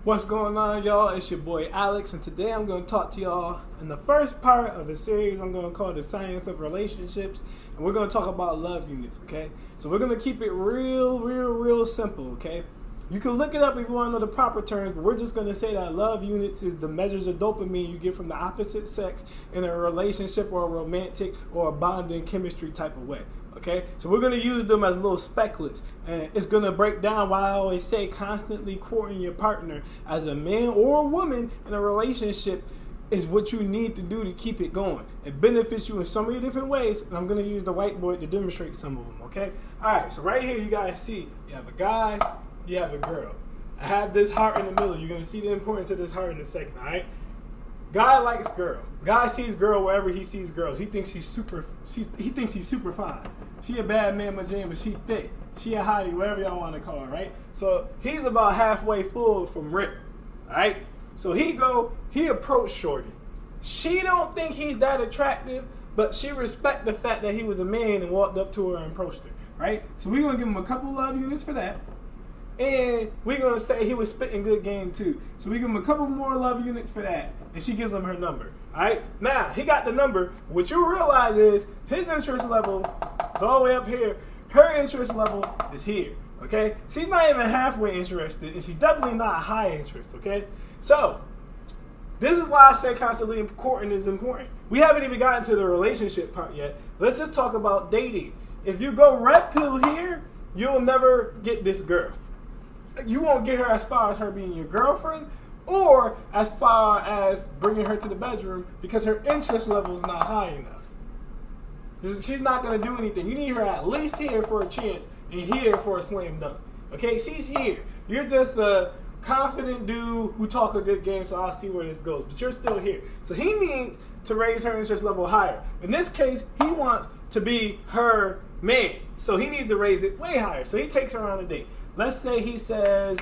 What's going on, y'all? It's your boy Alex, and today I'm going to talk to y'all in the first part of a series I'm going to call The Science of Relationships, and we're going to talk about love units, okay? So we're going to keep it real simple, okay? You can look it up if you want to know the proper terms, but we're just going to say that love units is the measures of dopamine you get from the opposite sex in a relationship or a romantic or a bonding chemistry type of way. Okay, so we're going to use them as little specklets, and it's going to break down why I always say constantly courting your partner as a man or a woman in a relationship is what you need to do to keep it going. It benefits you in so many different ways, and I'm going to use the whiteboard to demonstrate some of them, okay? All right, so right here you guys see you have a guy, you have a girl. I have this heart in the middle. You're going to see the importance of this heart in a second, all right? Guy likes girl. Guy sees girl wherever he sees girls. He thinks he's super fine. She a bad man but she thick. She a hottie, whatever y'all want to call her, right? So he's about halfway full from rip, right? So he approached shorty. She don't think he's that attractive, but she respect the fact that he was a man and walked up to her and approached her, right? So we're going to give him a couple love units for that. And we're going to say he was spitting good game too. So we give him a couple more love units for that. And she gives him her number. Alright? Now, he got the number. What you realize is his interest level is all the way up here. Her interest level is here. Okay? She's not even halfway interested. And she's definitely not high interest. Okay? So, this is why I say constantly courting is important. We haven't even gotten to the relationship part yet. Let's just talk about dating. If you go red pill here, you'll never get this girl. You won't get her as far as her being your girlfriend or as far as bringing her to the bedroom because her interest level is not high enough. She's not going to do anything. You need her at least here for a chance and here for a slam dunk. Okay, she's here. You're just a confident dude who talk a good game, so I'll see where this goes. But you're still here. So he needs to raise her interest level higher. In this case, he wants to be her man. So he needs to raise it way higher. So he takes her on a date. Let's say he says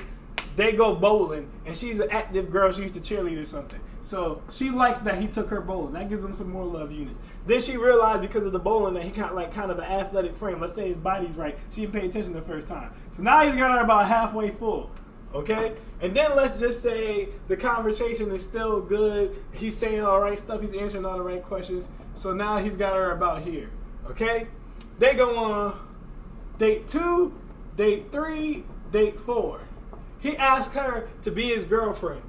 they go bowling and she's an active girl. She used to cheerlead or something. So she likes that he took her bowling. That gives him some more love units. Then she realized because of the bowling that he got like kind of an athletic frame. Let's say his body's right. She didn't pay attention the first time. So now he's got her about halfway full. Okay? And then let's just say the conversation is still good. He's saying all right stuff. He's answering all the right questions. So now he's got her about here. Okay? They go on date 2. Date 3, date 4. He asked her to be his girlfriend.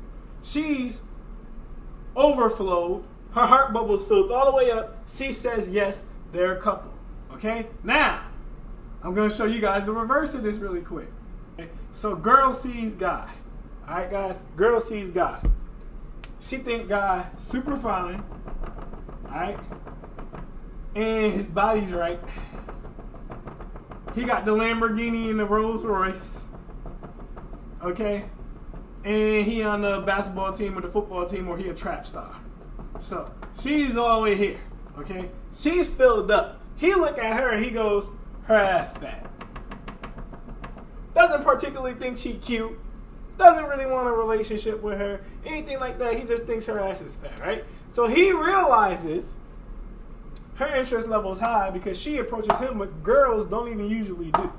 She's overflowed. Her heart bubbles filled all the way up. She says yes, they're a couple. Okay? Now, I'm going to show you guys the reverse of this really quick. Okay? So girl sees guy. Alright guys? Girl sees guy. She think guy super fine. Alright? And his body's right. He got the Lamborghini and the Rolls Royce. Okay? And he on the basketball team or the football team, or he a trap star. So, she's all the way here. Okay? She's filled up. He look at her and he goes, her ass fat. Doesn't particularly think she cute. Doesn't really want a relationship with her. Anything like that. He just thinks her ass is fat, right? So he realizes her interest level is high because she approaches him what girls don't even usually do.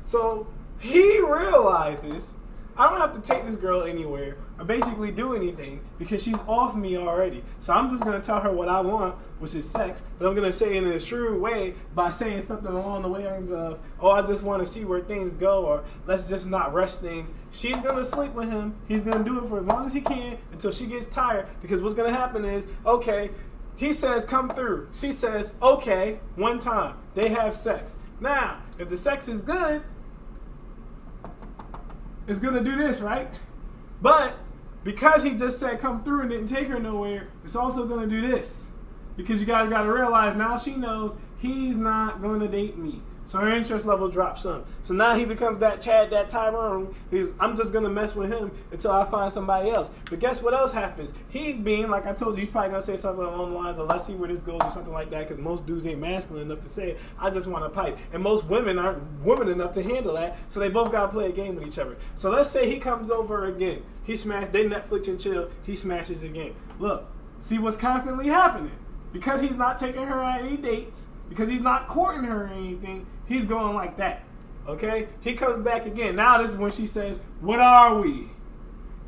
So he realizes I don't have to take this girl anywhere or basically do anything because she's off me already. So I'm just going to tell her what I want, which is sex, but I'm going to say it in a shrewd way by saying something along the lines of, oh, I just want to see where things go, or let's just not rush things. She's going to sleep with him. He's going to do it for as long as he can until she gets tired, because what's going to happen is, okay, he says, come through. She says, okay, one time. They have sex. Now, if the sex is good, it's going to do this, right? But because he just said come through and didn't take her nowhere, it's also going to do this. Because you guys got to realize now she knows he's not going to date me. So her interest level drops some. So now he becomes that Chad, that Tyrone. I'm just going to mess with him until I find somebody else. But guess what else happens? He's being, like I told you, he's probably going to say something along the lines of, let's see where this goes or something like that, because most dudes ain't masculine enough to say, I just want a pipe. And most women aren't women enough to handle that, so they both got to play a game with each other. So let's say he comes over again. They Netflix and chill. He smashes again. Look, see what's constantly happening. Because he's not taking her on any dates, because he's not courting her or anything, he's going like that. Okay? He comes back again. Now this is when she says, what are we?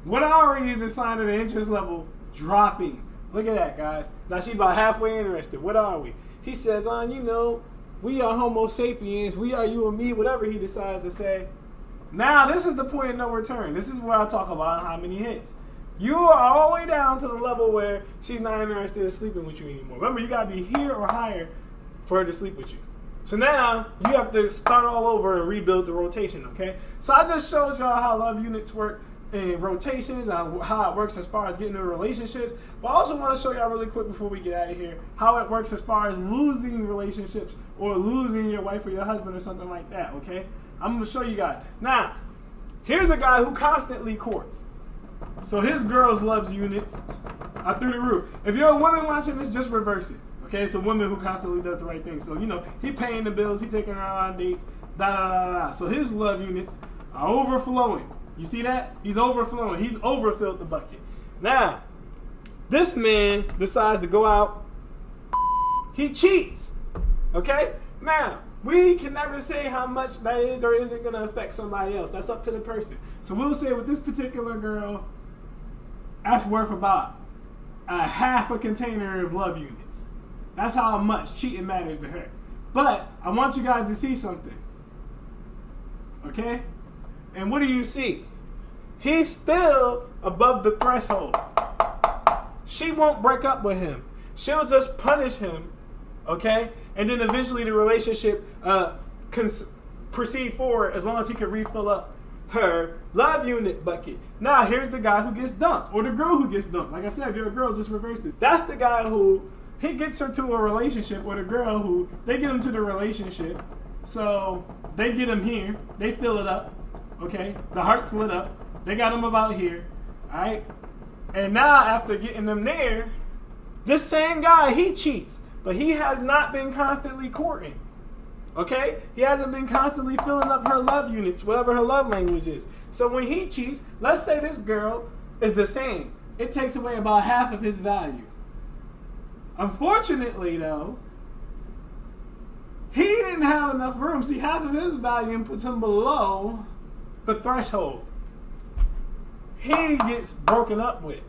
What already is a sign of the interest level dropping? Look at that, guys. Now she's about halfway interested. What are we? He says, you know, we are Homo sapiens. We are you and me, whatever he decides to say. Now, this is the point of no return. This is where I talk about how many hits. You are all the way down to the level where she's not interested in sleeping with you anymore. Remember, you got to be here or higher for her to sleep with you. So now, you have to start all over and rebuild the rotation, okay? So I just showed y'all how love units work in rotations and how it works as far as getting into relationships. But I also want to show y'all really quick before we get out of here how it works as far as losing relationships or losing your wife or your husband or something like that, okay? I'm going to show you guys. Now, here's a guy who constantly courts. So his girls loves units are through the roof. If you're a woman watching this, just reverse it. Okay, it's a woman who constantly does the right thing. So, you know, he paying the bills, he taking her on dates, da-da-da-da-da. So his love units are overflowing. You see that? He's overflowing. He's overfilled the bucket. Now, this man decides to go out. He cheats. Okay? Now, we can never say how much that is or isn't going to affect somebody else. That's up to the person. So we'll say with this particular girl, that's worth about a half a container of love units. That's how much cheating matters to her. But I want you guys to see something. Okay? And what do you see? He's still above the threshold. She won't break up with him. She'll just punish him. Okay? And then eventually the relationship can proceed forward as long as he can refill up her love unit bucket. Now, here's the guy who gets dumped, or the girl who gets dumped. Like I said, if you're a girl, just reverse this. That's the guy who, he gets her to a relationship with a girl who, they get him to the relationship. So, they get him here. They fill it up. Okay? The heart's lit up. They got him about here. Alright? And now, after getting them there, this same guy, he cheats. But he has not been constantly courting. Okay? He hasn't been constantly filling up her love units, whatever her love language is. So when he cheats, let's say this girl is the same. It takes away about half of his value. Unfortunately, though, he didn't have enough room. See, half of his value puts him below the threshold. He gets broken up with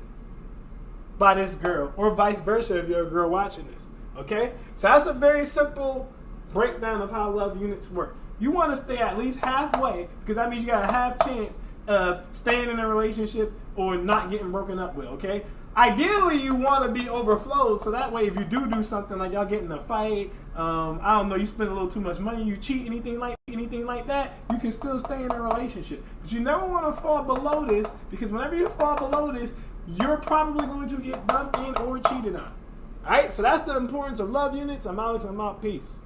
by this girl, or vice versa if you're a girl watching this. Okay? So that's a very simple breakdown of how love units work. You want to stay at least halfway, because that means you got a half chance of staying in a relationship or not getting broken up with, okay? Ideally, you want to be overflowed, so that way if you do something like y'all get in a fight, I don't know, you spend a little too much money, you cheat, anything like that, you can still stay in a relationship. But you never want to fall below this, because whenever you fall below this, you're probably going to get dumped in or cheated on. Alright, so that's the importance of love units. I'm Alex, I'm out. Peace.